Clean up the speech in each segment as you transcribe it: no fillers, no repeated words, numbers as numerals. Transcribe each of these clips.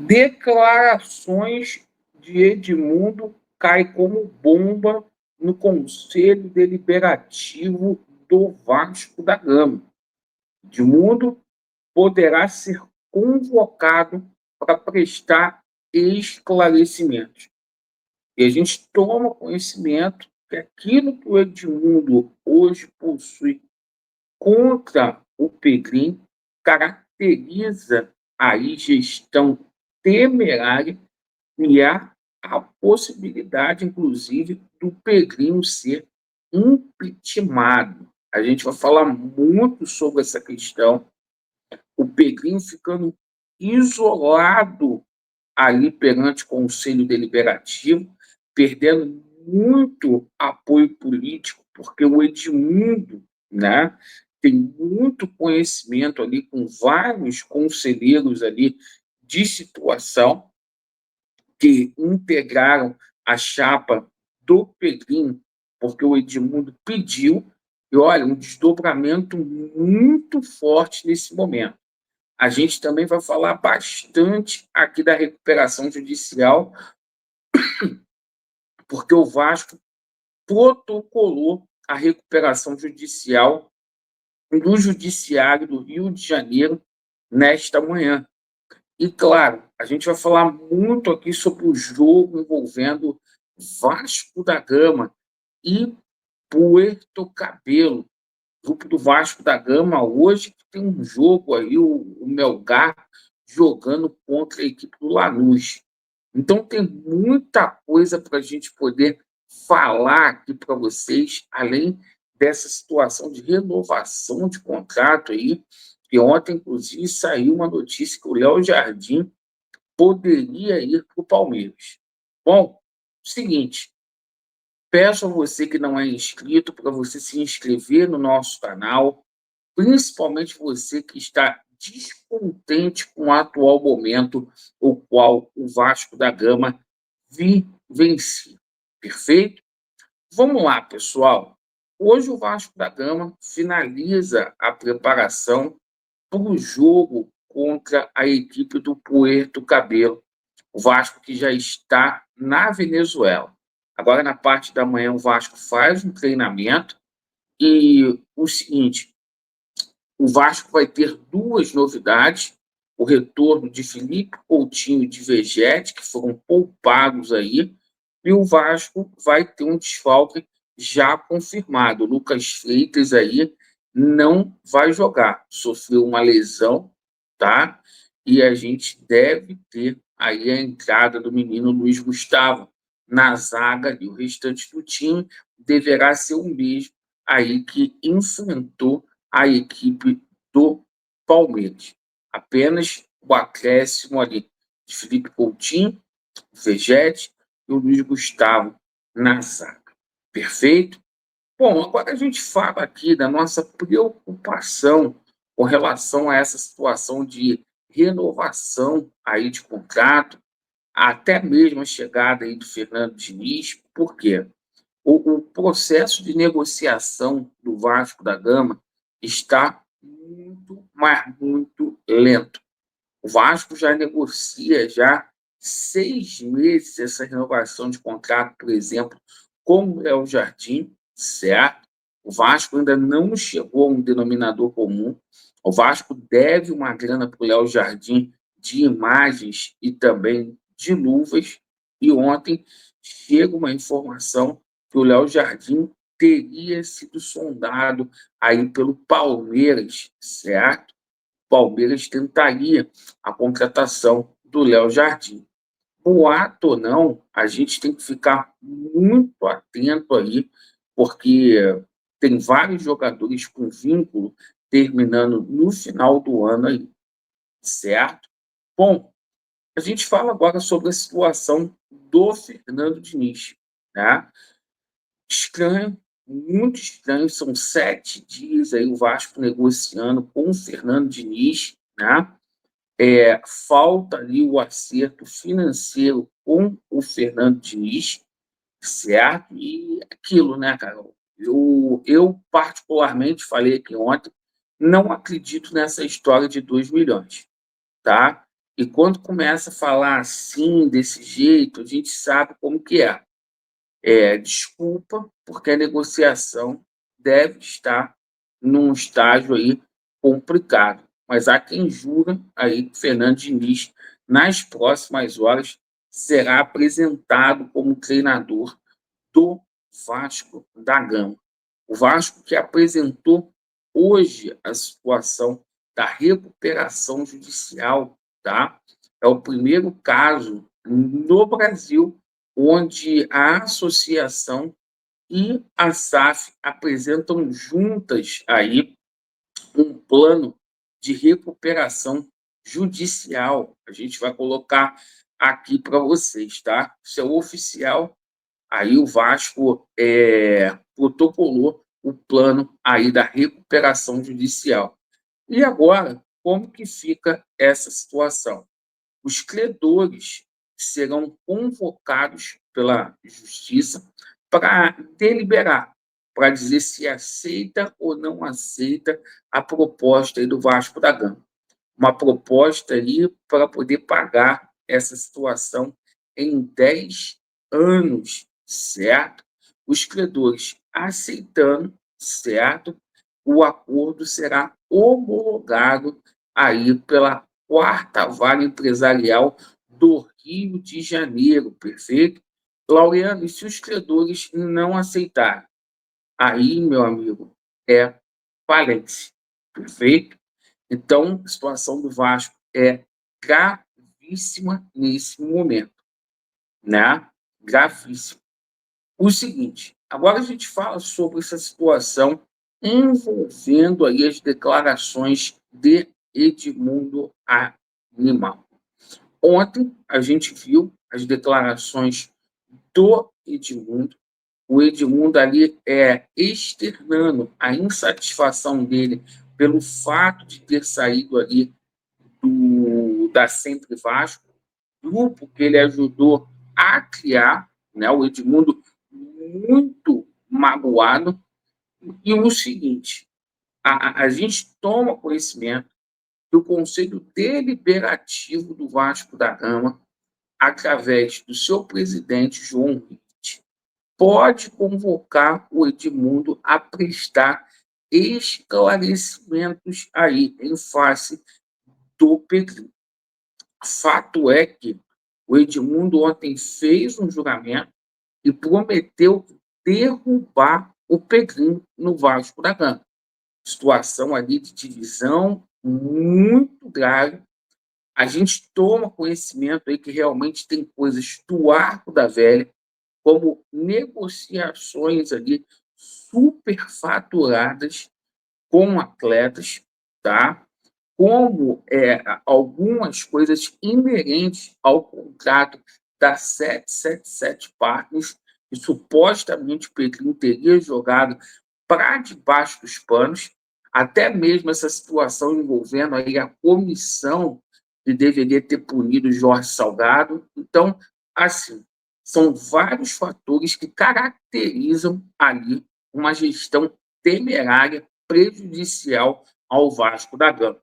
Declarações de Edmundo cai como bomba no Conselho Deliberativo do Vasco da Gama. Edmundo poderá ser convocado para prestar esclarecimentos. E a gente toma conhecimento que aquilo que o Edmundo hoje possui contra o Pedrinho caracteriza aí gestão temerária e há a possibilidade, inclusive, do Pedrinho ser impeachmentado. A gente vai falar muito sobre essa questão. O Pedrinho ficando isolado ali perante o Conselho Deliberativo, perdendo muito apoio político, porque o Edmundo, né, tem muito conhecimento ali com vários conselheiros ali de situação que integraram a chapa do Pedrinho, porque o Edmundo pediu, e olha, um desdobramento muito forte nesse momento. A gente também vai falar bastante aqui da recuperação judicial, porque o Vasco protocolou a recuperação judicial do Judiciário do Rio de Janeiro nesta manhã. E, claro, a gente vai falar muito aqui sobre o jogo envolvendo Vasco da Gama e Puerto Cabelo. O grupo do Vasco da Gama hoje tem um jogo aí, o Melgar jogando contra a equipe do Lanús. Então tem muita coisa para a gente poder falar aqui para vocês, além dessa situação de renovação de contrato aí, que ontem, inclusive, saiu uma notícia que o Léo Jardim poderia ir para o Palmeiras. Bom, seguinte, peço a você que não é inscrito para você se inscrever no nosso canal, principalmente você que está descontente com o atual momento, o qual o Vasco da Gama vivencia. Perfeito? Vamos lá, pessoal. Hoje o Vasco da Gama finaliza a preparação para o jogo contra a equipe do Puerto Cabelo. O Vasco que já está na Venezuela. Agora, na parte da manhã, o Vasco faz um treinamento e o seguinte, o Vasco vai ter duas novidades, o retorno de Felipe Coutinho e de Vegetti, que foram poupados aí, e o Vasco vai ter um desfalque já confirmado. O Lucas Freitas aí não vai jogar, sofreu uma lesão, tá? E a gente deve ter aí a entrada do menino Luiz Gustavo na zaga e o restante do time deverá ser o mesmo aí que enfrentou a equipe do Palmeiras. Apenas o acréscimo ali de Felipe Coutinho, Vegetti e o Luiz Gustavo na zaga. Perfeito? Bom, agora a gente fala aqui da nossa preocupação com relação a essa situação de renovação aí de contrato, até mesmo a chegada aí do Fernando Diniz. Por quê? O processo de negociação do Vasco da Gama está muito, mas muito lento. O Vasco já negocia já 6 meses essa renovação de contrato, por exemplo, com o Léo Jardim, certo? O Vasco ainda não chegou a um denominador comum. O Vasco deve uma grana para o Léo Jardim de imagens e também de luvas. E ontem chega uma informação que o Léo Jardim teria sido sondado aí pelo Palmeiras, certo? O Palmeiras tentaria a contratação do Léo Jardim. Boato ou não, a gente tem que ficar muito atento aí, porque tem vários jogadores com vínculo terminando no final do ano aí, certo? Bom, a gente fala agora sobre a situação do Fernando Diniz, né? Estranho, muito estranho, são 7 dias aí o Vasco negociando com o Fernando Diniz, né? Falta ali o acerto financeiro com o Fernando Diniz, certo? E aquilo, né, cara? Eu particularmente falei aqui ontem, não acredito nessa história de 2 milhões, tá? E quando começa a falar assim, desse jeito, a gente sabe como que é. Desculpa, porque a negociação deve estar num estágio aí complicado. Mas há quem jura aí que Fernando Diniz, nas próximas horas, será apresentado como treinador do Vasco da Gama. O Vasco que apresentou hoje a situação da recuperação judicial, tá? É o primeiro caso no Brasil onde a associação e a SAF apresentam juntas aí um plano de recuperação judicial. A gente vai colocar aqui para vocês, tá? Isso é oficial. Aí o Vasco protocolou o plano aí da recuperação judicial. E agora, como que fica essa situação? Os credores serão convocados pela Justiça para deliberar, para dizer se aceita ou não aceita a proposta aí do Vasco da Gama. Uma proposta aí para poder pagar essa situação em 10 anos, certo? Os credores aceitando, certo? O acordo será homologado aí pela quarta vara empresarial do Rio de Janeiro, perfeito? Laureano, e se os credores não aceitarem? Aí, meu amigo, é falência, perfeito? Então, a situação do Vasco é gravíssima nesse momento, né? Gravíssima. O seguinte, agora a gente fala sobre essa situação envolvendo aí as declarações de Edmundo Animal. Ontem a gente viu as declarações do Edmundo. O Edmundo ali externando a insatisfação dele pelo fato de ter saído ali da Sempre Vasco, grupo que ele ajudou a criar, né? O Edmundo muito magoado. E o seguinte, a gente toma conhecimento que o Conselho Deliberativo do Vasco da Gama, através do seu presidente, João Ritt, pode convocar o Edmundo a prestar esclarecimentos aí em face do Pedrinho. Fato é que o Edmundo ontem fez um julgamento e prometeu derrubar o Pedrinho no Vasco da Gama. Situação ali de divisão muito grave. A gente toma conhecimento aí que realmente tem coisas do arco da velha, como negociações ali superfaturadas com atletas, tá? Como algumas coisas inerentes ao contrato da 777 Partners, que supostamente o Pedrinho teria jogado para debaixo dos panos, até mesmo essa situação envolvendo aí a comissão que deveria ter punido o Jorge Salgado. Então, assim, são vários fatores que caracterizam ali uma gestão temerária, prejudicial ao Vasco da Gama.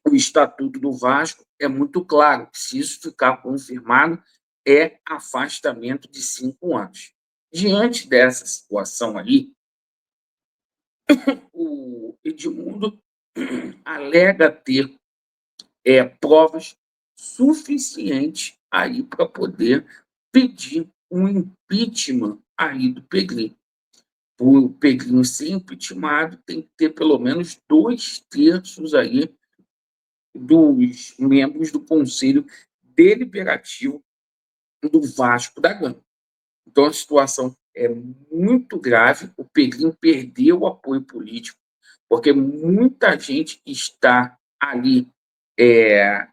O Estatuto do Vasco é muito claro, se isso ficar confirmado, é afastamento de 5 anos. Diante dessa situação aí, o Edmundo alega ter provas suficientes aí para poder pedir um impeachment aí do Pedrinho. O Pedrinho ser impeachmentado tem que ter pelo menos 2/3 aí dos membros do Conselho Deliberativo do Vasco da Gama. Então, a situação é muito grave. O Pedrinho perdeu o apoio político, porque muita gente que está ali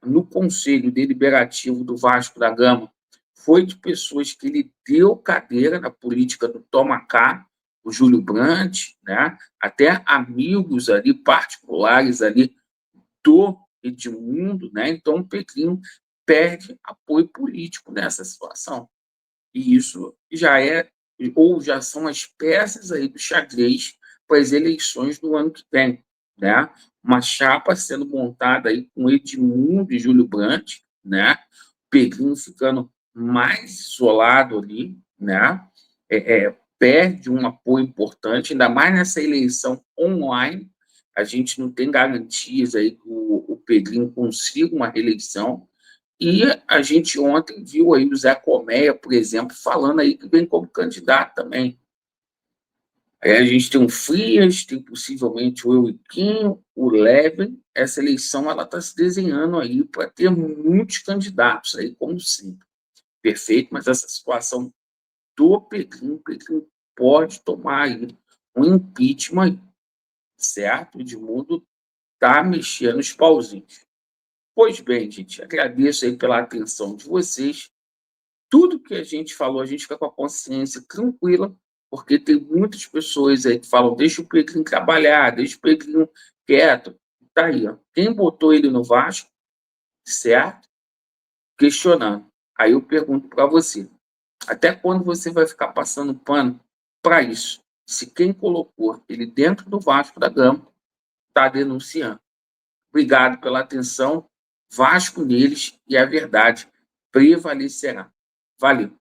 no Conselho Deliberativo do Vasco da Gama foi de pessoas que ele deu cadeira na política do Toma Cá, o Júlio Brandt, né? Até amigos ali particulares ali do Edmundo, né? Então o Pedrinho perde apoio político nessa situação. E isso já são as peças aí do xadrez para as eleições do ano que vem. né? Uma chapa sendo montada aí com Edmundo e Júlio Brandt, né? Pedrinho ficando mais isolado ali, né? Perde um apoio importante, ainda mais nessa eleição online. A gente não tem garantias aí que o Pedrinho consiga uma reeleição. E a gente ontem viu aí o Zé Colmeia, por exemplo, falando aí que vem como candidato também. Aí a gente tem o Frias, tem possivelmente o Euriquinho, o Levin. Essa eleição ela está se desenhando aí para ter muitos candidatos aí, como sempre. Perfeito, mas essa situação do Pedrinho, o Pedrinho pode tomar aí um impeachment, certo? O Edmundo está mexendo os pauzinhos. Pois bem, gente, agradeço aí pela atenção de vocês. Tudo que a gente falou, a gente fica com a consciência tranquila, porque tem muitas pessoas aí que falam, deixa o Pedrinho trabalhar, deixa o Pedrinho quieto. Tá aí, ó. Quem botou ele no Vasco, certo? Questionando. Aí eu pergunto para você, até quando você vai ficar passando pano para isso? Se quem colocou ele dentro do Vasco da Gama está denunciando. Obrigado pela atenção. Vasco neles e a verdade prevalecerá. Valeu.